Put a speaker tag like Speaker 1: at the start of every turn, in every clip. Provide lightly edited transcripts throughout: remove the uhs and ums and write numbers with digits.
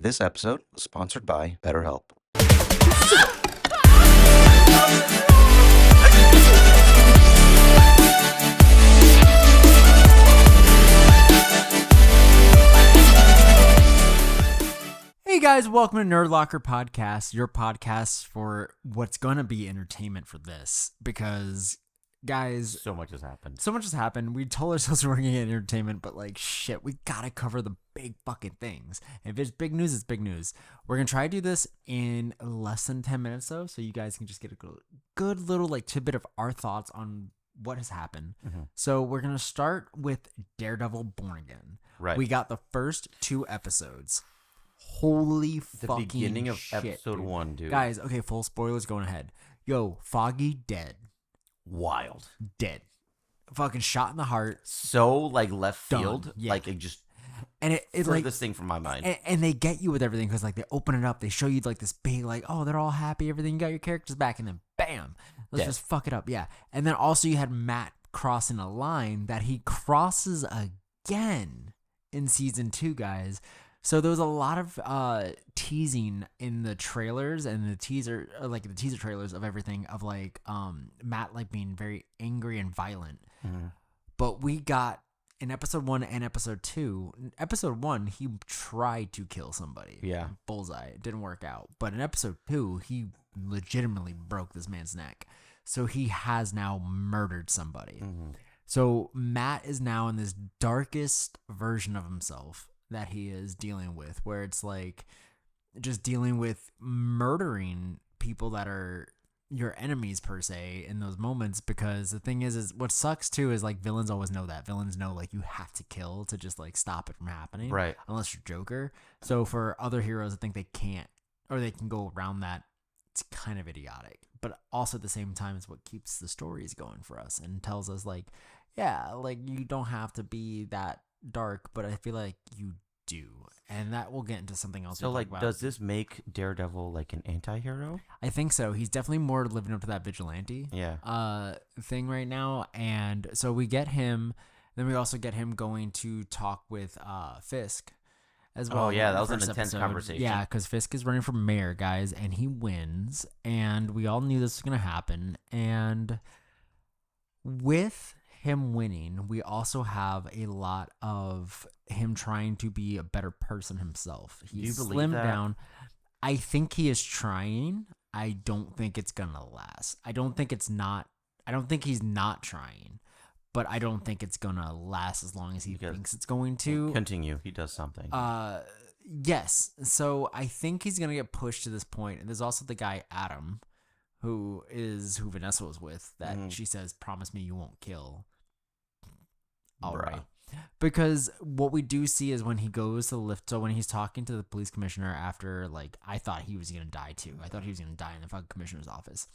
Speaker 1: This episode was sponsored by BetterHelp.
Speaker 2: Hey guys, welcome to Nerd Locker Podcast, your podcast for what's going to be entertainment for this. Because, guys,
Speaker 3: So much has happened.
Speaker 2: so much has happened. We told ourselves we were going to get entertainment, but like, shit, we got to cover the big fucking things. And if it's big news, it's big news. We're going to try to do this in less than 10 minutes, though, so you guys can just get a good little like tidbit of our thoughts on what has happened.
Speaker 3: Mm-hmm.
Speaker 2: So we're going to start with Daredevil Born Again.
Speaker 3: Right.
Speaker 2: We got the first 2 episodes. Holy
Speaker 3: The
Speaker 2: fucking
Speaker 3: beginning of
Speaker 2: shit,
Speaker 3: episode
Speaker 2: dude.
Speaker 3: 1, dude.
Speaker 2: Guys, okay, full spoilers going ahead. Yo, Foggy dead.
Speaker 3: Wild.
Speaker 2: Dead. Fucking shot in the heart.
Speaker 3: So, like, left
Speaker 2: Done.
Speaker 3: field.
Speaker 2: Yeah.
Speaker 3: Like, it just
Speaker 2: And it like
Speaker 3: furthest thing from my mind.
Speaker 2: and they get you with everything because like they open it up, they show you like this big like, oh, they're all happy, everything, you got your characters back, and then bam, let's
Speaker 3: Dead.
Speaker 2: just fuck it up. Yeah. And then also you had Matt crossing a line that he crosses again in season 2, guys. So there was a lot of teasing in the trailers and the teaser trailers of everything of like Matt like being very angry and violent.
Speaker 3: Mm-hmm.
Speaker 2: But we got in episode 1 and episode 2. In episode 1, he tried to kill somebody.
Speaker 3: Yeah.
Speaker 2: Bullseye. It didn't work out. But in episode 2, he legitimately broke this man's neck. So he has now murdered somebody.
Speaker 3: Mm-hmm.
Speaker 2: So Matt is now in this darkest version of himself that he is dealing with, where it's like just dealing with murdering people that are your enemies per se in those moments. Because the thing is what sucks too is like villains always know that. Villains know like you have to kill to just like stop it from happening.
Speaker 3: Right.
Speaker 2: Unless you're Joker. So for other heroes, I think they can't, or they can go around that. It's kind of idiotic. But also at the same time, it's what keeps the stories going for us and tells us like, yeah, like you don't have to be that dark, but I feel like you do. And that will get into something else.
Speaker 3: So,
Speaker 2: we
Speaker 3: like,
Speaker 2: talk about.
Speaker 3: does this make Daredevil, like, an anti-hero?
Speaker 2: I think so. He's definitely more living up to that vigilante
Speaker 3: Yeah.
Speaker 2: thing right now. And so we get him. Then we also get him going to talk with Fisk as well.
Speaker 3: Oh, yeah,
Speaker 2: in
Speaker 3: that
Speaker 2: the
Speaker 3: was an
Speaker 2: first
Speaker 3: intense
Speaker 2: episode.
Speaker 3: conversation.
Speaker 2: Yeah, because Fisk is running for mayor, guys, and he wins. And we all knew this was going to happen. And with him winning, we also have a lot of him trying to be a better person himself. He's
Speaker 3: you believe
Speaker 2: slimmed
Speaker 3: that?
Speaker 2: down. I think he is trying. I don't think it's gonna last. I don't think he's not trying, but I don't think it's gonna last as long as he
Speaker 3: Because-
Speaker 2: thinks it's going to.
Speaker 3: Continue. He does something.
Speaker 2: Yes. So I think he's gonna get pushed to this point. And there's also the guy Adam, who Vanessa was with, that
Speaker 3: Mhm.
Speaker 2: she says, "Promise me you won't kill." All
Speaker 3: Bruh.
Speaker 2: right. Because what we do see is when he goes to the lift, so when he's talking to the police commissioner after, like, I thought he was going to die too. I thought he was going to die in the fucking commissioner's office.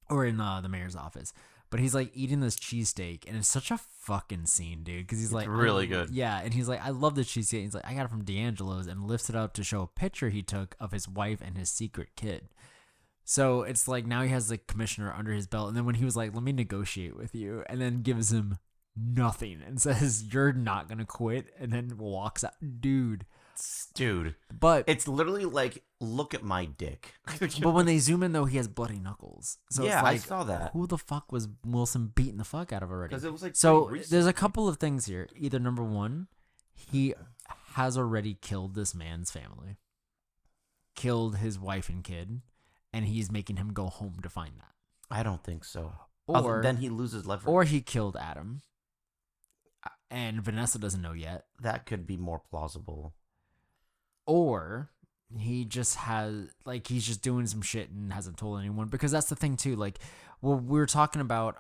Speaker 2: Or in the mayor's office. But he's, like, eating this cheesesteak, and it's such a fucking scene, dude. Because he's like...
Speaker 3: really good.
Speaker 2: Yeah, and he's like, I love this cheesesteak. He's like, I got it from D'Angelo's, and lifts it up to show a picture he took of his wife and his secret kid. So it's like now he has the commissioner under his belt. And then when he was like, let me negotiate with you, and then gives him nothing and says, you're not going to quit, and then walks out. Dude.
Speaker 3: But
Speaker 2: But
Speaker 3: it's literally like, look at my dick.
Speaker 2: but when they zoom in, though, he has bloody knuckles. So
Speaker 3: Yeah,
Speaker 2: it's
Speaker 3: I
Speaker 2: like,
Speaker 3: saw that.
Speaker 2: who the fuck was Wilson beating the fuck out of already?
Speaker 3: Because it was like
Speaker 2: So
Speaker 3: pretty recent.
Speaker 2: there's a couple of things here. Either number one, he has already killed this man's family, killed his wife and kid, and he's making him go home to find that.
Speaker 3: I don't think so.
Speaker 2: Or
Speaker 3: Then he loses leverage.
Speaker 2: Or he killed Adam, and Vanessa doesn't know yet.
Speaker 3: That could be more plausible.
Speaker 2: Or he just has, like, he's just doing some shit and hasn't told anyone. Because that's the thing, too. Like, what we were talking about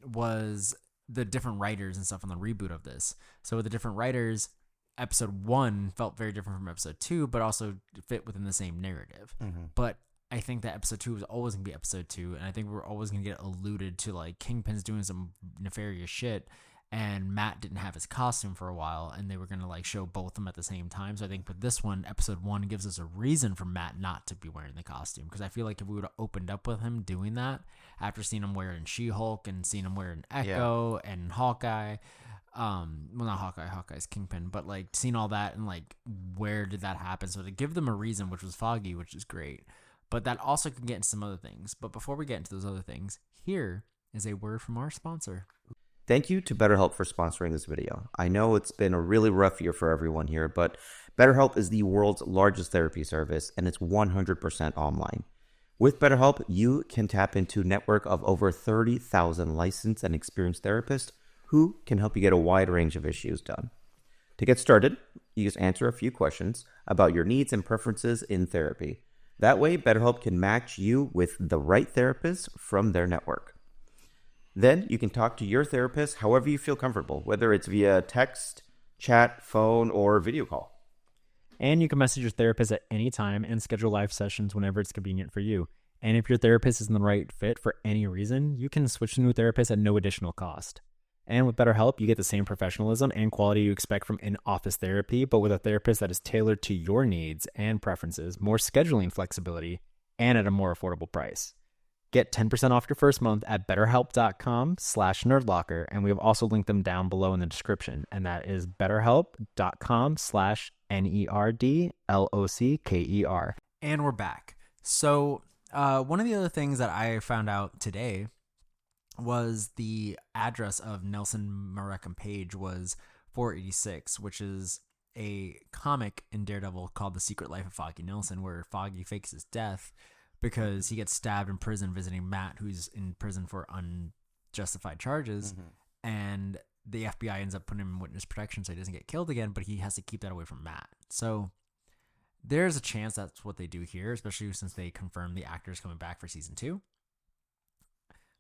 Speaker 2: was the different writers and stuff on the reboot of this. So with the different writers, episode 1 felt very different from episode 2, but also fit within the same narrative.
Speaker 3: Mm-hmm.
Speaker 2: But I think that episode 2 was always going to be episode 2, and I think we're always going to get alluded to, like, Kingpin's doing some nefarious shit, and Matt didn't have his costume for a while, and they were going to, like, show both of them at the same time. So I think with this one, episode 1 gives us a reason for Matt not to be wearing the costume, because I feel like if we would have opened up with him doing that, after seeing him wear it in She-Hulk and seeing him wear it in Echo and Hawkeye, Well, not Hawkeye. Hawkeye's Kingpin, but like seeing all that and like where did that happen? So to give them a reason, which was Foggy, which is great, but that also can get into some other things. But before we get into those other things, here is a word from our sponsor.
Speaker 4: Thank you to BetterHelp for sponsoring this video. I know it's been a really rough year for everyone here, but BetterHelp is the world's largest therapy service, and it's 100% online. With BetterHelp, you can tap into a network of over 30,000 licensed and experienced therapists who can help you get a wide range of issues done. To get started, you just answer a few questions about your needs and preferences in therapy. That way, BetterHelp can match you with the right therapist from their network. Then you can talk to your therapist however you feel comfortable, whether it's via text, chat, phone, or video call.
Speaker 5: And you can message your therapist at any time and schedule live sessions whenever it's convenient for you. And if your therapist isn't the right fit for any reason, you can switch to a new therapist at no additional cost. And with BetterHelp, you get the same professionalism and quality you expect from in-office therapy, but with a therapist that is tailored to your needs and preferences, more scheduling flexibility, and at a more affordable price. Get 10% off your first month at betterhelp.com/nerdlocker, and we have also linked them down below in the description, and that is betterhelp.com/nerdlocker.
Speaker 2: And we're back. So one of the other things that I found out today was the address of Nelson Marek Page was 486, which is a comic in Daredevil called The Secret Life of Foggy Nelson, where Foggy fakes his death because he gets stabbed in prison visiting Matt, who's in prison for unjustified charges, and the FBI ends up putting him in witness protection so he doesn't get killed again, but he has to keep that away from Matt. So there's a chance that's what they do here, especially since they confirmed the actor's coming back for season 2.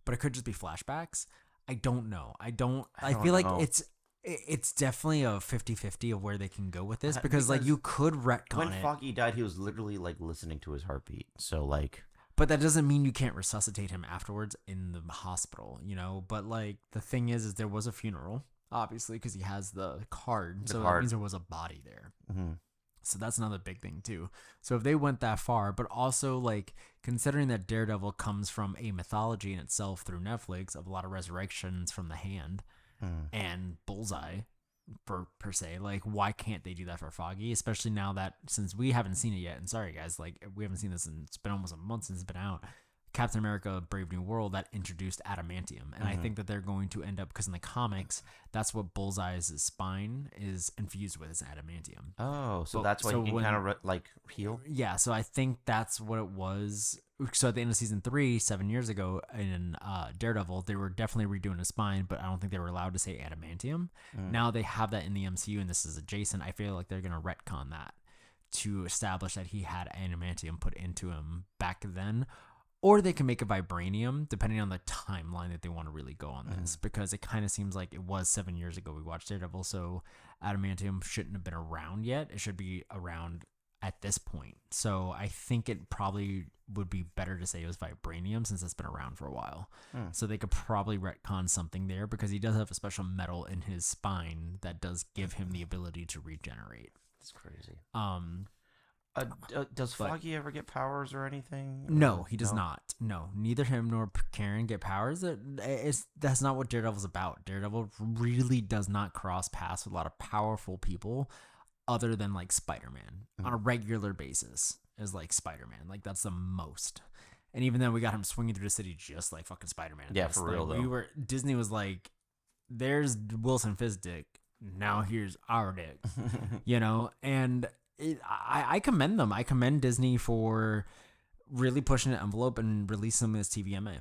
Speaker 2: But it could just be flashbacks. I don't know. I feel like it's definitely a 50-50 of where they can go with this, because like you could retcon
Speaker 3: when
Speaker 2: it.
Speaker 3: Foggy died, he was literally like listening to his heartbeat. So like,
Speaker 2: but that doesn't mean you can't resuscitate him afterwards in the hospital, you know? But like the thing is there was a funeral, obviously, because he has the card. That means there was a body there.
Speaker 3: mm-hmm.
Speaker 2: So that's another big thing too. So if they went that far, but also like considering that Daredevil comes from a mythology in itself through Netflix of a lot of resurrections from the Hand and Bullseye per se, like why can't they do that for Foggy? Especially now that, since we haven't seen it yet, and sorry guys, like we haven't seen this, and it's been almost a month since it's been out. Captain America Brave New World that introduced adamantium, and I think that they're going to end up, because in the comics that's what Bullseye's spine is infused with, is adamantium.
Speaker 3: Oh, so
Speaker 2: But-
Speaker 3: that's why
Speaker 2: so
Speaker 3: he can
Speaker 2: when-
Speaker 3: kind of like heal.
Speaker 2: Yeah, so I think that's what it was. So at the end of season 3, 7 years ago in Daredevil, they were definitely redoing his spine, but I don't think they were allowed to say adamantium. Now they have that in the MCU, and this is adjacent. I feel like they're going to retcon that to establish that he had adamantium put into him back then. Or they can make it vibranium, depending on the timeline that they want to really go on this, because it kind of seems like it was 7 years ago we watched Daredevil, so adamantium shouldn't have been around yet. It should be around at this point. So I think it probably would be better to say it was vibranium, since it's been around for a while. So they could probably retcon something there, because he does have a special metal in his spine that does give him the ability to regenerate.
Speaker 3: It's crazy. Does
Speaker 2: but-
Speaker 3: Foggy ever get powers or anything?
Speaker 2: No, he does not. No, neither him nor Karen get powers. That's not what Daredevil's about. Daredevil really does not cross paths with a lot of powerful people, other than like Spider-Man on a regular basis. Is like Spider-Man, like that's the most. And even then, we got him swinging through the city just like fucking Spider-Man.
Speaker 3: Yeah, for real, though.
Speaker 2: Disney was like, "There's Wilson Fisk's dick. Now here's our dick," you know, and. I commend them. I commend Disney for really pushing the envelope and releasing them as TVMA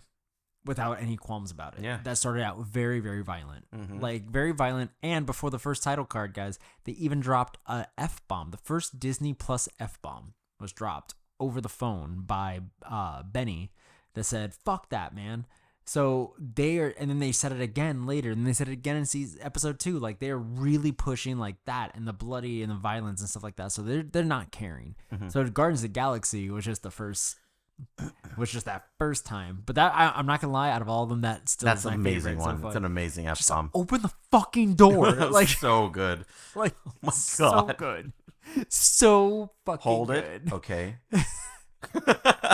Speaker 2: without any qualms about it.
Speaker 3: Yeah.
Speaker 2: That started out very, very violent. Like, very violent. And before the first title card, guys, they even dropped a F-bomb. The first Disney Plus F-bomb was dropped over the phone by Benny that said, "Fuck that, man." So and then they said it again later, and they said it again in episode 2. Like, they're really pushing like that, and the bloody and the violence and stuff like that. So they're not caring. So Guardians of the Galaxy was just that first time. But that I'm not gonna lie, out of all of them, that's
Speaker 3: That's
Speaker 2: my
Speaker 3: an amazing
Speaker 2: favorite so
Speaker 3: one.
Speaker 2: far.
Speaker 3: It's an amazing
Speaker 2: Just
Speaker 3: F-bomb.
Speaker 2: open the fucking door,
Speaker 3: Like
Speaker 2: like
Speaker 3: so good.
Speaker 2: like
Speaker 3: Oh my
Speaker 2: so
Speaker 3: God.
Speaker 2: good, so fucking
Speaker 3: Hold
Speaker 2: good.
Speaker 3: it. Okay.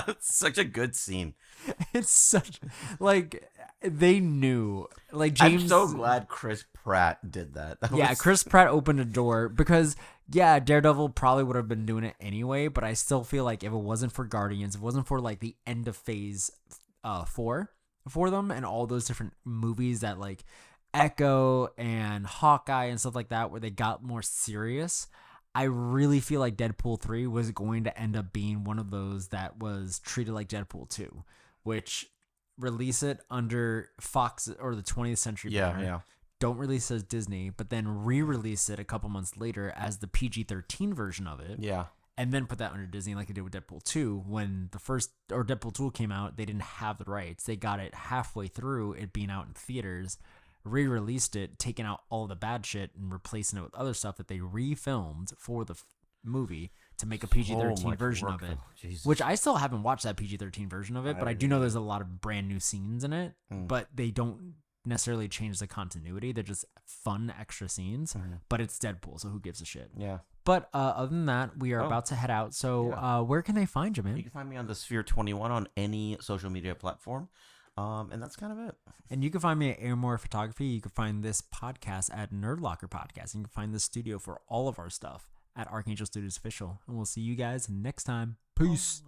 Speaker 3: It's such a good scene.
Speaker 2: It's such like they knew. Like James,
Speaker 3: I'm so glad Chris Pratt did that.
Speaker 2: Yeah, Chris Pratt opened a door because Daredevil probably would have been doing it anyway. But I still feel like if it wasn't for Guardians, if it wasn't for like the end of Phase 4 for them and all those different movies that like Echo and Hawkeye and stuff like that, where they got more serious. I really feel like Deadpool 3 was going to end up being one of those that was treated like Deadpool 2, which release it under Fox or the 20th Century banner.
Speaker 3: Yeah.
Speaker 2: Don't release it as Disney, but then re-release it a couple months later as the PG-13 version of it.
Speaker 3: Yeah.
Speaker 2: And then put that under Disney like they did with Deadpool 2. When the first, or Deadpool 2 came out, they didn't have the rights. They got it halfway through it being out in theaters, re-released it, taking out all the bad shit and replacing it with other stuff that they re-filmed for the movie to make a PG-13 version of it. Which I still haven't watched that PG-13 version of it, but I do know there's a lot of brand new scenes in it, but they don't necessarily change the continuity. They're just fun extra scenes, but it's Deadpool, so who gives a shit?
Speaker 3: Yeah.
Speaker 2: But other than that, we are about to head out. So where can they find you, man?
Speaker 3: You can find me on the Sphere 21 on any social media platform. And that's kind of it.
Speaker 2: And you can find me at Airmore Photography. You can find this podcast at Nerd Locker Podcast. You can find the studio for all of our stuff at Archangel Studios Official. And we'll see you guys next time. Peace.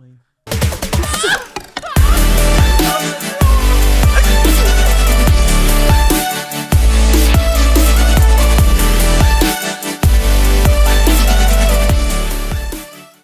Speaker 3: Bye.